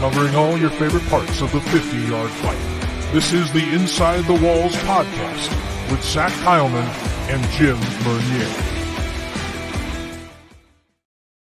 covering all your favorite parts of the 50-yard fight. This is the Inside the Walls podcast with Zach Heilman and Jim Bernier.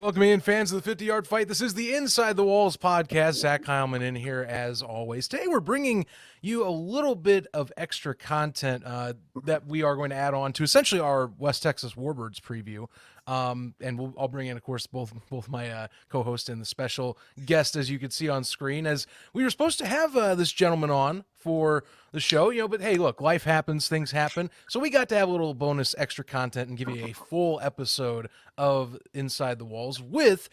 Welcome in, fans of the 50-yard fight. This is the Inside the Walls podcast. Zach Heilman in here as always. Today we're bringing you a little bit of extra content that we are going to add on to essentially our West Texas Warbirds preview. And I'll bring in, of course, both my co-host and the special guest, as you can see on screen, as we were supposed to have this gentleman on for the show, but hey, look, life happens, things happen. So we got to have a little bonus extra content and give you a full episode of Inside the Walls with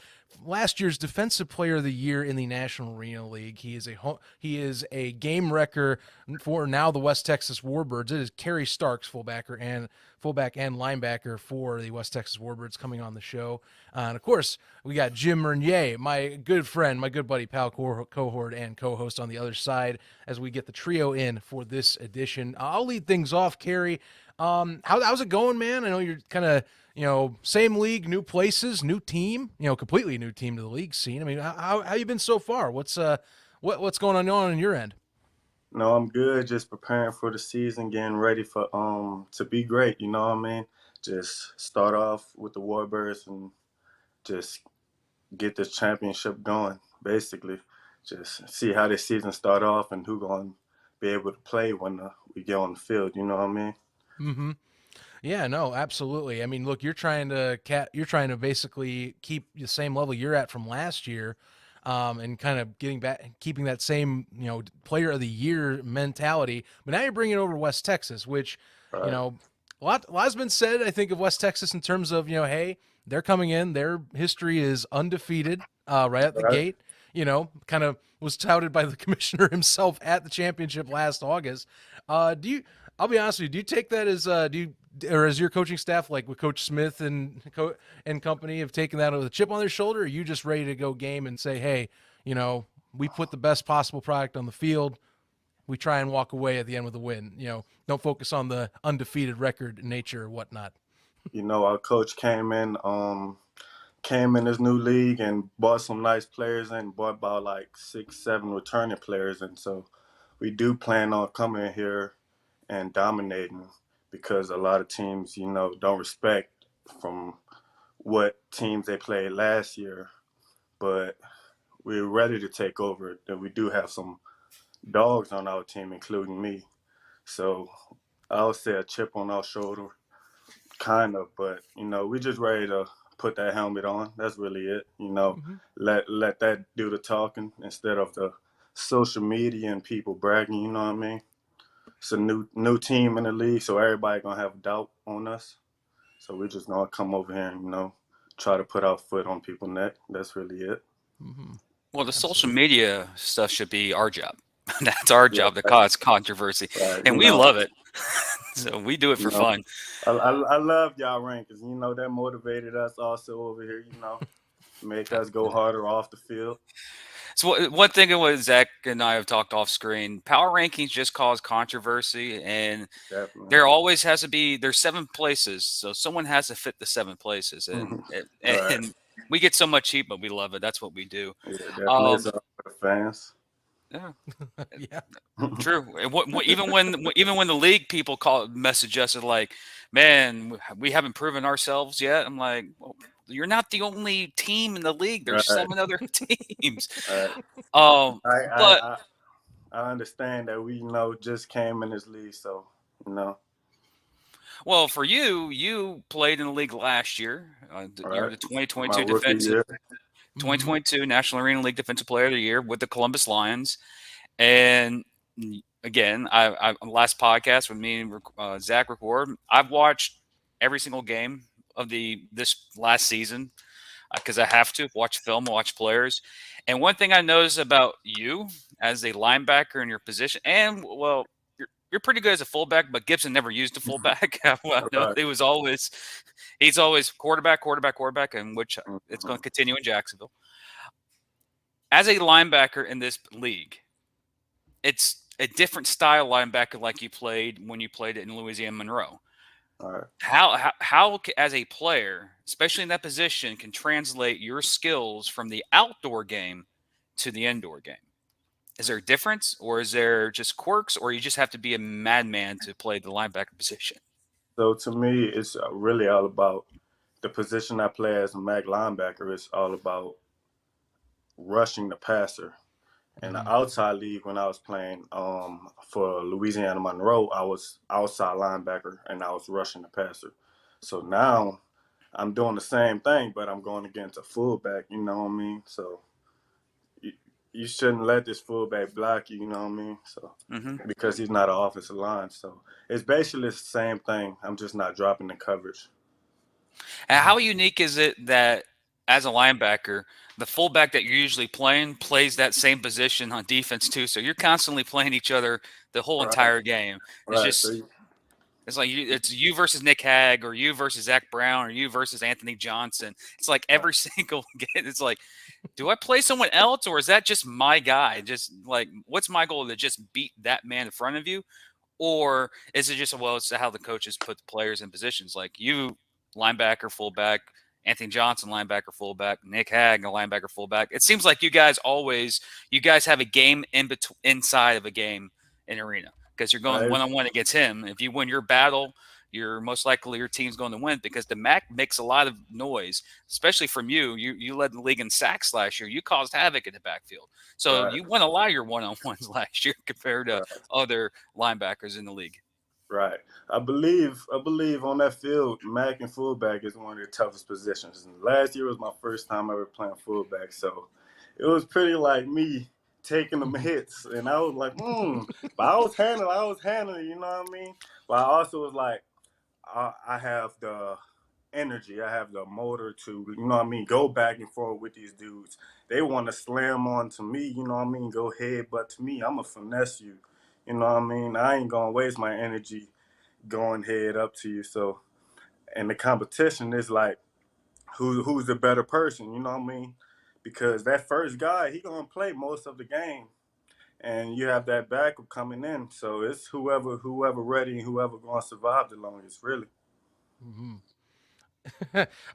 last year's Defensive Player of the Year in the National Arena League. He is a game wrecker for now the West Texas Warbirds. It is Kerry Starks, fullback and linebacker for the West Texas Warbirds, coming on the show. And of course, we got Jim Bernier, my good friend, my good buddy, pal, cohort, and co-host on the other side as we get the trio in for this edition. I'll lead things off, Kerry. How's it going, man? I know you're kind of, same league, new places, new team, completely new team to the league scene. I mean, how you been so far? What's going on your end? No, I'm good. Just preparing for the season, getting ready for to be great. You know what I mean? Just start off with the Warbirds and just get this championship going. Basically, just see how this season start off and who gonna be able to play when we get on the field. You know what I mean? Mm-hmm. Yeah, no, absolutely. I mean, look, you're trying to basically keep the same level you're at from last year. And kind of keeping that same, player of the year mentality. But now you're bringing it over to West Texas, which, Right. a lot has been said, I think, of West Texas in terms of, hey, they're coming in, their history is undefeated right at the gate, kind of was touted by the commissioner himself at the championship last August. I'll be honest with you, do you take that as, or as your coaching staff, like with Coach Smith and company, have taken that with a chip on their shoulder? Or are you just ready to go game and say, hey, we put the best possible product on the field, we try and walk away at the end with a win, don't focus on the undefeated record nature or whatnot? Our coach came in this new league and bought some nice players and bought about like 6-7 returning players, and so we do plan on coming in here and dominating, because a lot of teams, don't respect from what teams they played last year. But we're ready to take over. And we do have some dogs on our team, including me. So I would say a chip on our shoulder, kind of. But, we're just ready to put that helmet on. That's really it. Mm-hmm. Let that do the talking instead of the social media and people bragging, you know what I mean? It's a new team in the league, so everybody gonna have doubt on us. So we're just gonna come over here and try to put our foot on people's neck. That's really it. Mm-hmm. Well, the social media stuff should be our job. That's our job to cause controversy, and we love it. So we do it for fun. I love y'all rankings. That motivated us also over here. Make us go harder off the field. So one thing what Zach and I have talked off screen, power rankings just cause controversy, and Definitely. there always has to be, there's 7 places, so someone has to fit the 7 places, and and we get so much heat, but we love it. That's what we do. Yeah, definitely it's up for the fans. Yeah, Yeah. True. Even when the league people message us and like, man, we haven't proven ourselves yet. I'm like, well, you're not the only team in the league. There's 7 other teams. I understand that we just came in this league, so Well, for you played in the league last year. You're the 2022 defensive. 2022 National Arena League Defensive Player of the Year with the Columbus Lions. And again, I last podcast with me and Zach record, I've watched every single game of this last season because I have to watch film, watch players. And one thing I noticed about you as a linebacker in your position, and well, you're pretty good as a fullback, but Gibson never used a fullback. He's always quarterback, and which it's going to continue in Jacksonville. As a linebacker in this league, it's a different style linebacker like you played when you played it in Louisiana Monroe. All right. How as a player, especially in that position, can translate your skills from the outdoor game to the indoor game? Is there a difference, or is there just quirks, or you just have to be a madman to play the linebacker position? So to me, it's really all about the position I play as a Mac linebacker. It's all about rushing the passer. In the Mhm. outside league, when I was playing for Louisiana Monroe, I was outside linebacker and I was rushing the passer. So now I'm doing the same thing, but I'm going against a fullback. You know what I mean? So you, you shouldn't let this fullback block you. You know what I mean? So Hmm. because he's not an offensive line, so it's basically the same thing. I'm just not dropping the coverage. And how unique is it that as a linebacker, the fullback that you're usually playing plays that same position on defense too? So you're constantly playing each other the whole Right, entire game. It's right. just it's like it's you versus Nick Hag, or you versus Zach Brown, or you versus Anthony Johnson. It's like Right, every single game. It's like, do I play someone else, or is that just my guy? Just like, what's my goal, to just beat that man in front of you? Or is it just, well, it's how the coaches put the players in positions? Like you, linebacker, fullback, Anthony Johnson, linebacker, fullback, Nick Hag, a linebacker, fullback. It seems like you guys have a game inside of a game in arena, because you're going right. one on one against him. If you win your battle, you're most likely your team's going to win, because the MAC makes a lot of noise, especially from you. You led the league in sacks last year. You caused havoc in the backfield. So Right, you won a lot of your one on ones last year compared to right. other linebackers in the league. Right. I believe on that field, Mac and fullback is one of the toughest positions. And last year was my first time ever playing fullback, so it was pretty like me taking them Mhm. hits, and I was like, but I was handling, you know what I mean? But I also was like, I have the energy, I have the motor to, you know what I mean, go back and forth with these dudes. They want to slam on to me, you know what I mean, go head, but to me, I'm going to finesse you. You know what I mean? I ain't gonna waste my energy going head up to you. So, and the competition is like, who's the better person? You know what I mean? Because that first guy, he gonna play most of the game, and you have that backup coming in. So it's whoever ready and whoever gonna survive the longest, really. Mhm.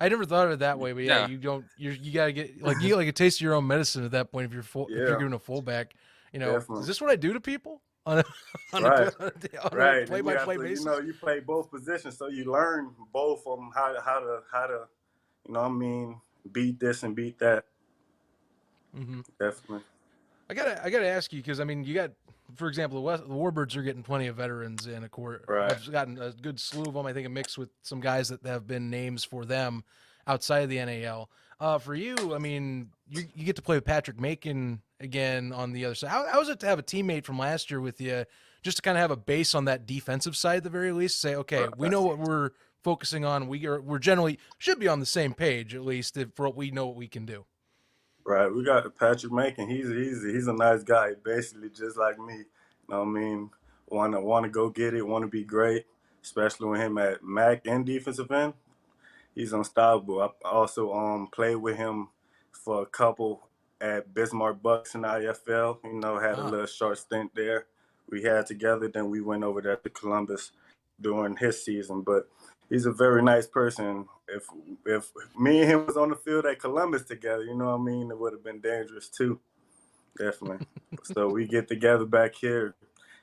I never thought of it that way, but yeah, Yeah. you gotta get like you get like a taste of your own medicine at that point if you're Yeah, doing a fullback. Is definitely. this what I do to people on a on a Right, on a right. play And you by have play to, basis? you play both positions, so you learn both of them how to, you know what I mean, beat this and beat that. Hmm. Definitely. I gotta ask you because I mean you got, for example, the Warbirds are getting plenty of veterans in a court. Right. Have gotten a good slew of them. I think a mix with some guys that have been names for them outside of the NAL. For you, I mean, you get to play with Patrick Macon again on the other side. How is it to have a teammate from last year with you, just to kind of have a base on that defensive side at the very least? Say, okay, we know Right. what we're focusing on. We're generally should be on the same page at least for what we know what we can do. Right. We got Patrick Macon. He's a nice guy. Basically, just like me. You know what I mean? Want to go get it. Want to be great. Especially with him at Mac and defensive end. He's unstoppable. I also played with him for a couple at Bismarck Bucks in IFL. You know, had a Ah. little short stint there. We had together. Then we went over there to Columbus during his season. But he's a very nice person. If me and him was on the field at Columbus together, you know what I mean, it would have been dangerous too. Definitely. So we get together back here.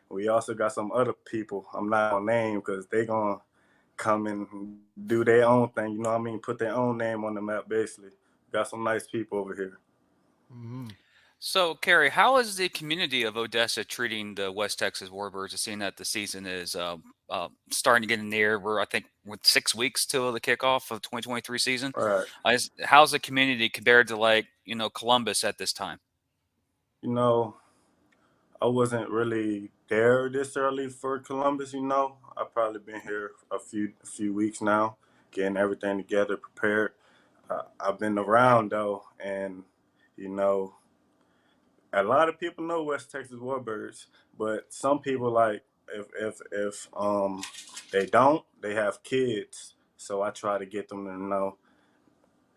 We also got some other people. I'm not gonna name because they gonna come and do their own thing. You know what I mean? Put their own name on the map. Basically, got some nice people over here. Hmm. So, Kerry, how is the community of Odessa treating the West Texas Warbirds? Seeing that the season is starting to get near, we're, I think, with 6 weeks till the kickoff of 2023 season. All right. How's the community compared to, like, Columbus at this time? You know, I wasn't really there this early for Columbus. You know, I've probably been here a few weeks now, getting everything together, prepared. I've been around though, and you know, a lot of people know West Texas Warbirds, but some people like if they don't, they have kids. So I try to get them to know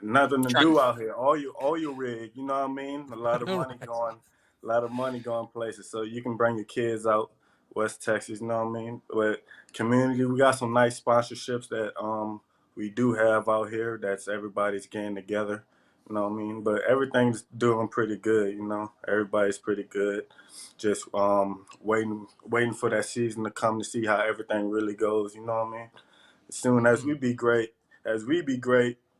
nothing to Trying. do out here. All your rig, you know what I mean? Right. A lot of money going places. So you can bring your kids out West Texas, you know what I mean? But community, we got some nice sponsorships that we do have out here. That's everybody's getting together. You know what I mean? But everything's doing pretty good. You know, everybody's pretty good. Just waiting for that season to come to see how everything really goes. You know what I mean? As soon as we be great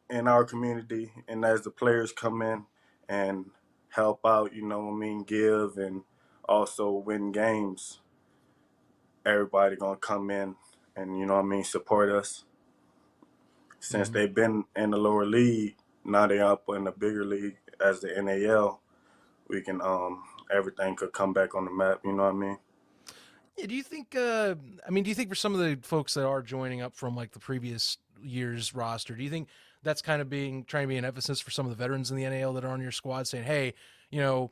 in our community, and as the players come in and help out, you know what I mean, give and also win games, everybody gonna come in and, you know what I mean, support us. Since they've been in the lower league, now they up in the bigger league as the NAL. We can everything could come back on the map. You know what I mean? Yeah, do you think? Do you think for some of the folks that are joining up from like the previous year's roster, do you think that's kind of trying to be an emphasis for some of the veterans in the NAL that are on your squad, saying, "Hey, you know,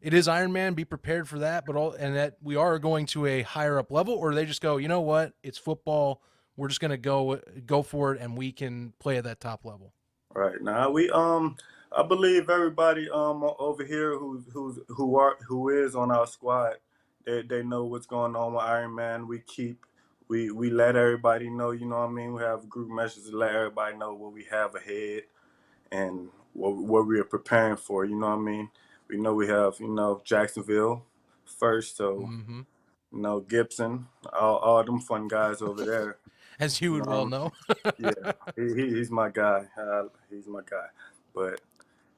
it is Iron Man, be prepared for that," but and that we are going to a higher up level, or they just go, "You know what? It's football. We're just going to go for it, and we can play at that top level." Right now, I believe everybody over here who is on our squad, they know what's going on with Iron Man. We let everybody know. You know what I mean? We have group messages to let everybody know what we have ahead and what we are preparing for. You know what I mean? We know we have Jacksonville first, so Hmm. Gibson, all them fun guys over there. As you You would well know, know. yeah, he's my guy. He's my guy. But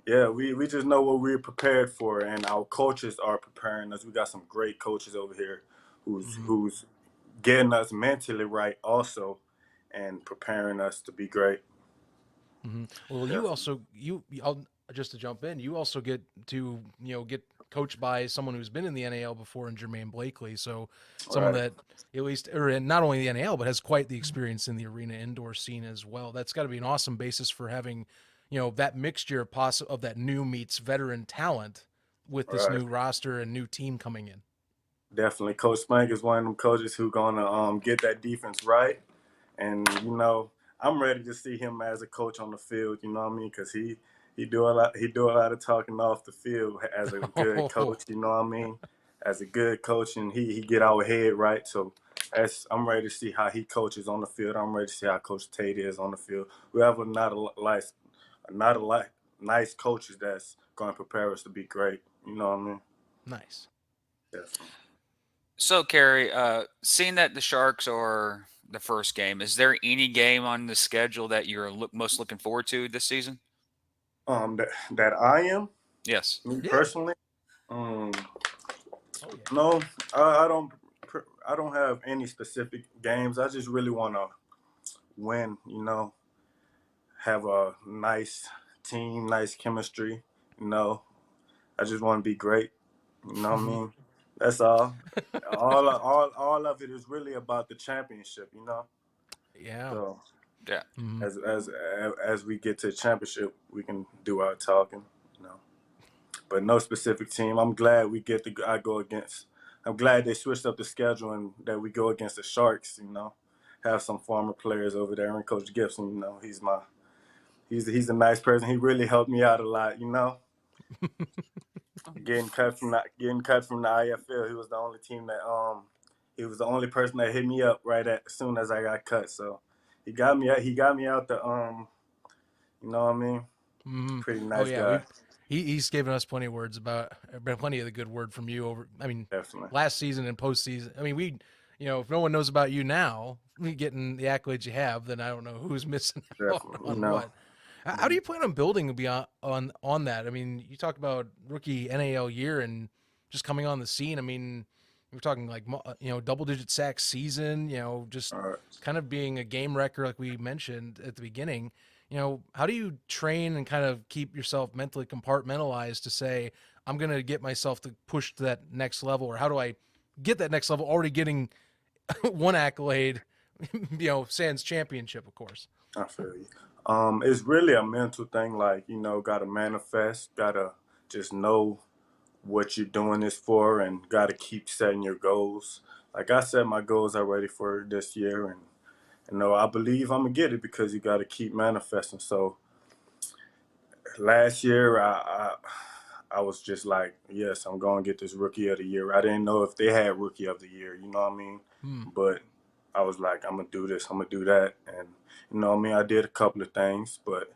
yeah, we just know what we're prepared for, and our coaches are preparing us. We got some great coaches over here Hmm. who's getting us mentally right also, and preparing us to be great. Well, you Definitely. also I'll just to jump in, you also get to get coached by someone who's been in the NAL before, in Jermaine Blakely. So someone Right, that at least, or in not only the NAL, but has quite the experience in the arena indoor scene as well. That's got to be an awesome basis for having that mixture of that new meets veteran talent with this right. new roster and new team coming in. Definitely. Coach Spank is one of them coaches who gonna get that defense right. And I'm ready to see him as a coach on the field. You know what I mean? Because he do a lot of talking off the field as a good coach. You know what I mean? As a good coach, and he get our head right. So I'm ready to see how he coaches on the field. I'm ready to see how Coach Tate is on the field. We have not a lot nice coaches that's going to prepare us to be great. You know what I mean? Nice. Definitely. So, Kerry, seeing that the Sharks are the first game, is there any game on the schedule that you're most looking forward to this season? That I am Yes. me Yeah. personally. Um, Oh yeah. no, I don't. I don't have any specific games. I just really want to win. Have a nice team, nice chemistry. You know, I just want to be great. You know what I mean? That's all. All of it is really about the championship. Yeah. So Yeah. Hmm. as we get to the championship, we can do our talking. You know. But no specific team. I'm glad we get the I go against. I'm glad they switched up the schedule and that we go against the Sharks. Have some former players over there, and Coach Gibson. He's a nice person. He really helped me out a lot. Getting cut from the IFL. He was the only team that he was the only person that hit me up as soon as I got cut. So he got me out the you know what I mean. Hmm. Pretty Oh nice yeah, guy. he's given us plenty of words about, been plenty of the good word from you over. I mean, Definitely, last season and postseason. I mean, if no one knows about you now, getting the accolades you have, then I don't know who's missing out definitely. on what. How do Mhm. you plan on building beyond on that? I mean, you talk about rookie NAL year and just coming on the scene. I mean, we're talking like double digit sack season. Just All right. kind of being a game wrecker, like we mentioned at the beginning. How do you train and kind of keep yourself mentally compartmentalized to say, I'm going to get myself to push to that next level, or how do I get that next level? Already getting one accolade, sans championship, of course. I feel you. It's really a mental thing. Like gotta manifest. Gotta just know what you're doing this for, and gotta keep setting your goals. Like I set my goals already for this year, and I believe I'm gonna get it because you gotta keep manifesting. So last year, I was just like, yes, I'm gonna get this rookie of the year. I didn't know if they had rookie of the year. You know what I mean? Hmm. But I was like, I'm gonna do this. I'm gonna do that, and I mean, I did a couple of things, but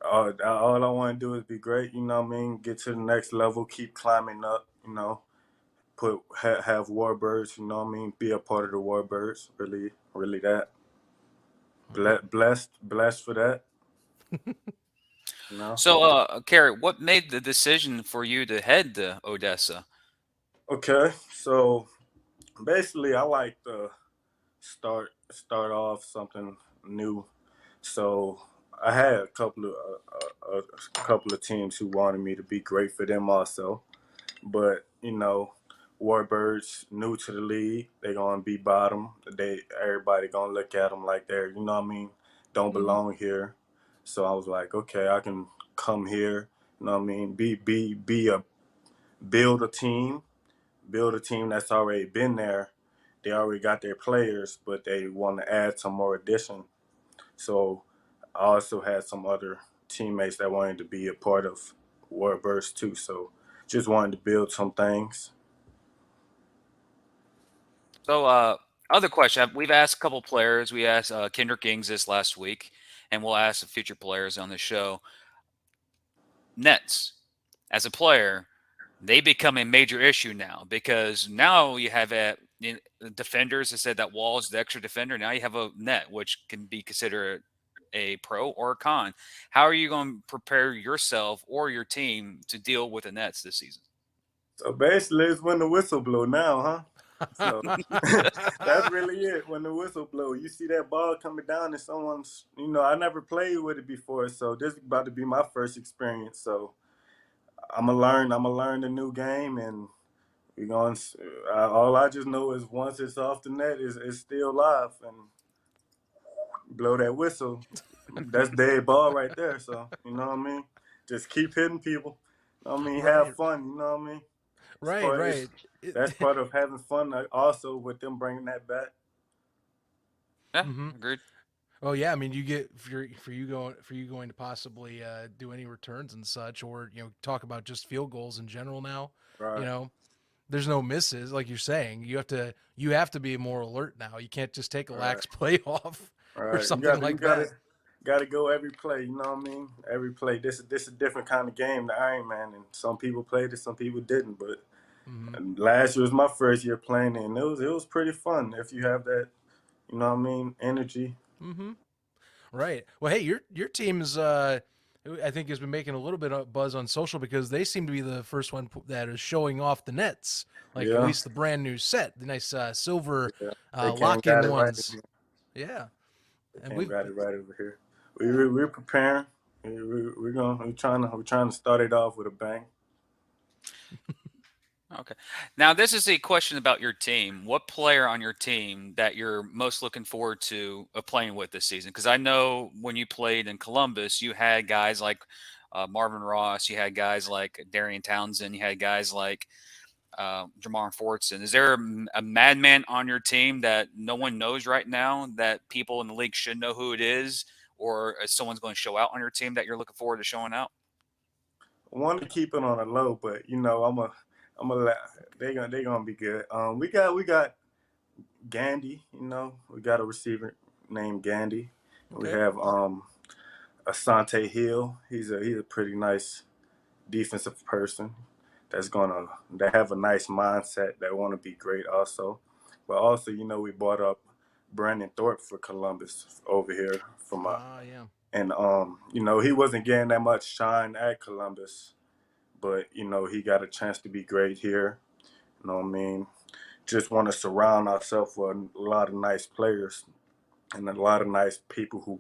all I want to do is be great. You know what I mean? Get to the next level, keep climbing up. You know, have Warbirds. You know what I mean? Be a part of the Warbirds. Really, really that. Blessed for that. You know. So, Kerry, what made the decision for you to head to Odessa? Okay, so basically, I like to start off something new. So I had a couple of teams who wanted me to be great for them also, but Warbirds new to the league, they gonna be bottom. Everybody gonna look at them like they're don't Mm-hmm. belong here. So I was like, okay, I can come here. You know what I mean? Be a build a team, build a team that's already been there. They already got their players, but they want to add some more addition. So I also had some other teammates that wanted to be a part of Warbirds too. So just wanted to build some things. So, other question. We've asked a couple players. We asked Kendrick Ings this last week, and we'll ask the future players on the show. Nets, as a player, they become a major issue now because now you have defenders that said that wall is the extra defender. Now you have a net, which can be considered a pro or a con. How are you going to prepare yourself or your team to deal with the Nets this season? So basically, it's when the whistle blow now, huh? So that's really it. When the whistle blow, you see that ball coming down and someone's, I never played with it before, so this is about to be my first experience. So I'm gonna learn the new game, and we're going. All I just know is once it's off the net, it's still live, and blow that whistle. That's dead ball right there. So you know what I mean. Just keep hitting people. You know what I mean, have Right. fun. You know what I mean. Right. Right. That's part of having fun. Also, with them bringing that back. Yeah, Mm-hmm. agreed. Oh yeah, I mean, you get for you going to possibly do any returns and such, or talk about just field goals in general now. You Right. know, there's no misses, like you're saying. You have to be more alert now. You can't just take a Right. lax play off or Right. You something got to. You like got to. that. Got to go every play. You know what I mean? Every play. This a different kind of game, the Iron Man, and some people played it, some people didn't. But Mm-hmm. last year was my first year playing it, and it was pretty fun if you have that. You know what I mean? Energy. Mm-hmm. Right. Well, hey, your team's I think has been making a little bit of buzz on social because they seem to be the first one that is showing off the nets, like at Yeah. least the brand new set, the nice silver Yeah. They came lock-in got it right. ones. Yeah, They and came we've got it right over here. yeah. We're preparing. We're trying to start it off with a bang. Okay. Now, this is a question about your team. What player on your team that you're most looking forward to playing with this season? Because I know when you played in Columbus, you had guys like Marvin Ross, you had guys like Darian Townsend, you had guys like Jamar Fortson. Is there a madman on your team that no one knows right now that people in the league should know who it is, or is someone's going to show out on your team that you're looking forward to showing out? I want to keep it on the low, but I'm a they gonna be good. We got Gandy. We got a receiver named Gandy. We Okay. have Asante Hill. He's a pretty nice defensive person that have a nice mindset that want to be great also. But also, we brought up Brandon Thorpe for Columbus over here from Yeah. and he wasn't getting that much shine at Columbus, but he got a chance to be great here. You know what I mean? Just want to surround ourselves with a lot of nice players and a lot of nice people who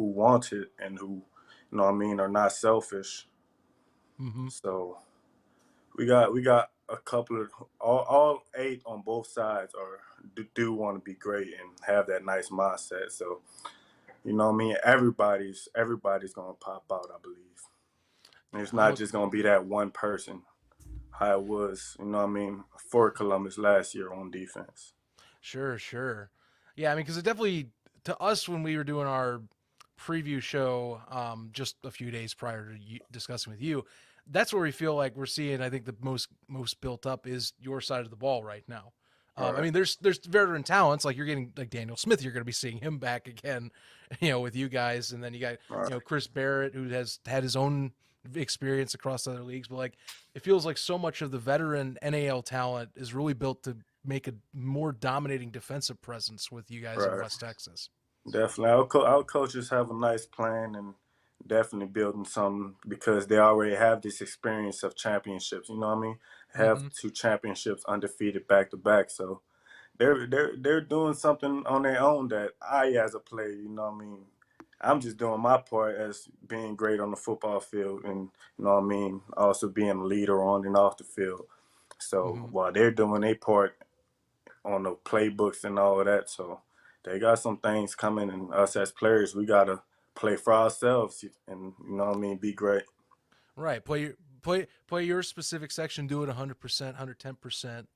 want it and who, you know what I mean, are not selfish. Mm-hmm. So we got a couple of all eight on both sides are do want to be great and have that nice mindset. So you know what I mean. Everybody's gonna pop out, I believe. And it's I'm not look. just gonna be that one person. How it was, you know what I mean, for Columbus last year on defense. Sure. Sure. Yeah. I mean, because it definitely to us when we were doing our preview show just a few days prior to discussing with you, that's where we feel like we're seeing. I think the most built up is your side of the ball right now. I Right. mean, there's veteran talents like you're getting like Daniel Smith. You're going to be seeing him back again, with you guys, and then you got Right. Chris Barrett, who has had his own experience across other leagues. But like, it feels like so much of the veteran NAL talent is really built to make a more dominating defensive presence with you guys in Right. West Texas. Definitely. Our coaches have a nice plan and definitely building something because they already have this experience of championships. You know what I mean? Have Mm-hmm. two championships undefeated back to back. So they're doing something on their own that I as a player, you know what I mean? I'm just doing my part as being great on the football field and you know what I mean, also being a leader on and off the field. So Mm-hmm. while they're doing their part on the playbooks and all of that. So they got some things coming, and us as players, we gotta play for ourselves, and you know what I mean, be great. Right. Play your specific section. Do it 100%, 110%.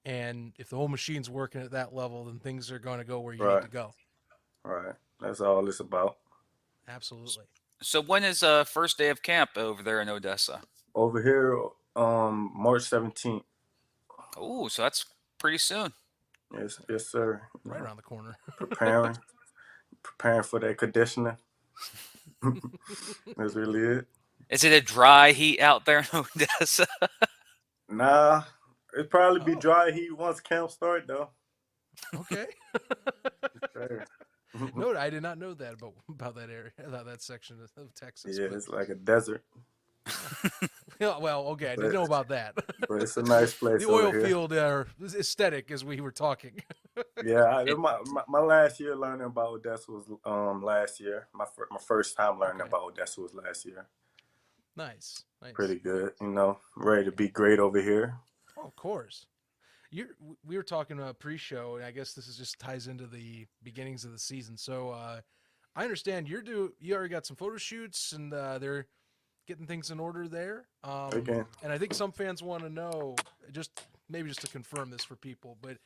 And if the whole machine's working at that level, then things are going to go where you need Right, to go. right. That's all it's about. Absolutely. So when is first day of camp over there in Odessa? Over here, March 17th. Oh, so that's pretty soon. Yes, yes, sir. You Right know, around the corner. preparing, preparing for that conditioning. That's really it. Is it a dry heat out there in Odessa? Nah, it probably be Oh, dry heat once camp start though. okay. Sure. No, I did not know that about that area, about that section of Texas. Yeah, But it's like a desert, well, okay, I didn't but know about that. but it's a nice The place over oil here. field aesthetic, as we were talking. Yeah, It, my last year learning about Odessa was last year. My first time learning Okay, about Odessa was last year. nice, nice. Pretty good, you know. Ready to be great over here. Oh, of course. You're, we were talking pre-show, and I guess this is just ties into the beginnings of the season. So I understand you already got some photo shoots, and they're getting things in order there. Again, And I think some fans want to know, just maybe just to confirm this for people, but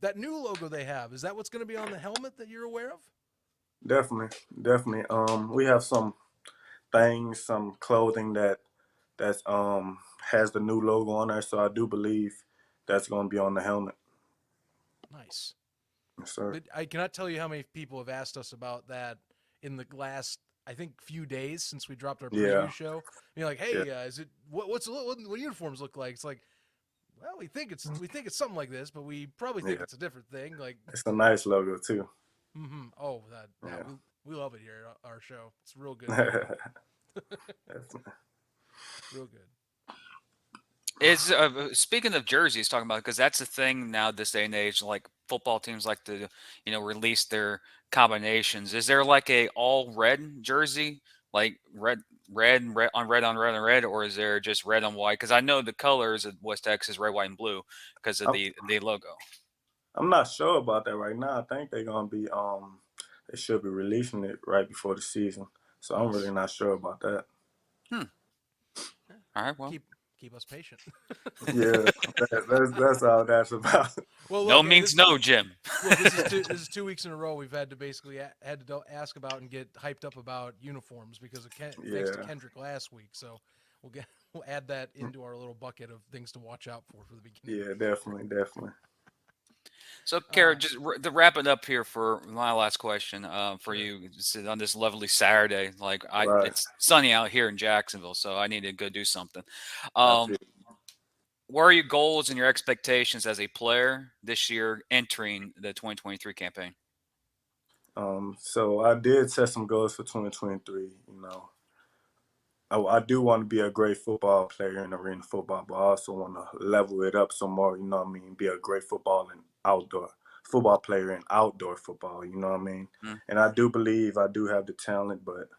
that new logo they have, is that what's going to be on the helmet that you're aware of? definitely, definitely. We have some things, some clothing that's has the new logo on there. So I do believe that's gonna be on the helmet. Nice. Yes, sir. But I cannot tell you how many people have asked us about that in the last, I think, few days since we dropped our Yeah, preview show. You're like, yeah, hey, is it what uniforms look like? It's like, well, we think it's something like this, but we probably think yeah. it's a different thing. Like, It's a nice logo too. oh, that yeah, Yeah. we love it here at our show. It's real good, Definitely. real good. is speaking of jerseys, talking about because that's the thing now this day and age. Like football teams like to release their combinations. Is there like a all red jersey, like red on red on red on red, or is there just red on white? Because I know the colors of West Texas red, white, and blue because of I'm, the logo. I'm not sure about that right now. I think they're gonna be they should be releasing it right before the season. So I'm really Nice. not sure about that. Hmm. Yeah. All right. Well, Keep us patient. Yeah, that's all that's about. Well, no look, means no, Jim. look, this is 2 weeks in a row we've had to basically had to ask about and get hyped up about uniforms because of thanks to Yeah, Kendrick last week. So we'll add that into our little bucket of things to watch out for the beginning of yeah, the year. definitely, definitely. So, Kara, Uh, just to wrap it up here for my last question for sure. you on this lovely Saturday. Like, Right. it's sunny out here in Jacksonville, so I need to go do something. I Um, feel. what are your goals and your expectations as a player this year entering the 2023 campaign? So I did set some goals for 2023. You know, I do want to be a great football player in arena football, but I also want to level it up some more. You know what I mean? Be a great football and outdoor football player in outdoor football. You know what I mean? Mm-hmm. And I do believe I do have the talent, but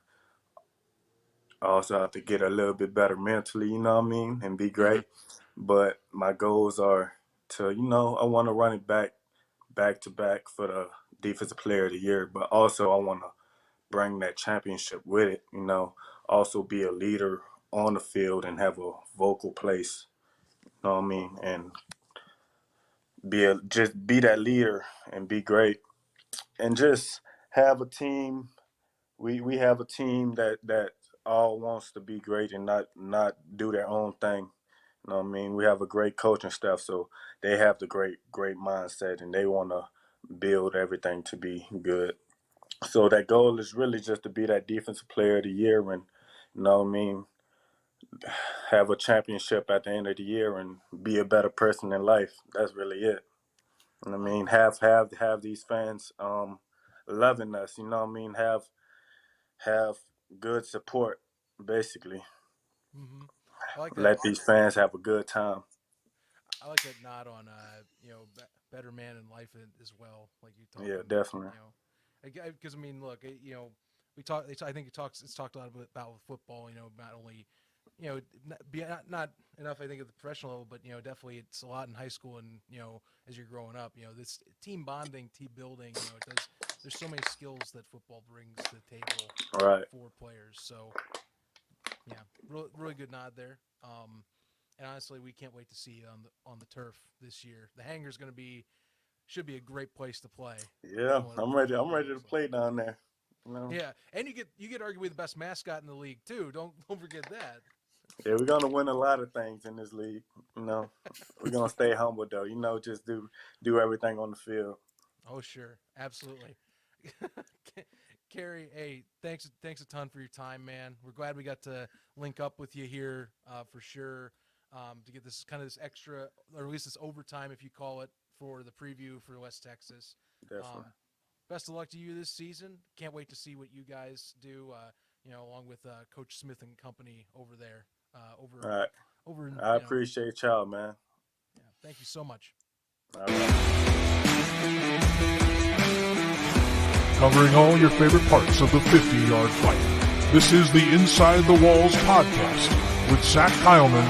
I also have to get a little bit better mentally. You know what I mean? And be Mm-hmm. great. But my goals are to, I want to run it back to back for the defensive player of the year, but also I want to bring that championship with it, also be a leader on the field and have a vocal place, you know what I mean? And just be that leader and be great and just have a team. We have a team that all wants to be great and not do their own thing. You know what I mean? We have a great coaching staff, so they have the great mindset, and they want to build everything to be good. So that goal is really just to be that defensive player of the year, and you know what I mean, have a championship at the end of the year, and be a better person in life. That's really it. You know what I mean, have these fans loving us. You know what I mean, have good support, basically. Mm-hmm. I like that. Let these fans have a good time. I like that nod on better man in life as well, like you talked. Yeah, definitely. Because I mean, look, we talk. I think it's talked a lot about with football. Not only not enough. I think at the professional level, but definitely it's a lot in high school and as you're growing up. This team bonding, team building. It does. There's so many skills that football brings to the table for players. So yeah, really good nod there. And honestly, we can't wait to see you on the turf this year. The hangar's should be a great place to play. Yeah, I'm ready. I'm ready to play down there. Yeah, and you get arguably the best mascot in the league too. Don't forget that. Yeah, we're gonna win a lot of things in this league. We're gonna stay humble though. Just do everything on the field. Oh sure, absolutely. Kerry, hey, thanks a ton for your time, man. We're glad we got to link up with you here for sure. To get this extra, or at least this overtime, if you call it, for the preview for West Texas. Definitely. Best of luck to you this season. Can't wait to see what you guys do, along with Coach Smith and company over there. All right. I appreciate y'all, man. Yeah, thank you so much. All right. Covering all your favorite parts of the 50-yard fight. This is the Inside the Walls podcast with Zach Heilman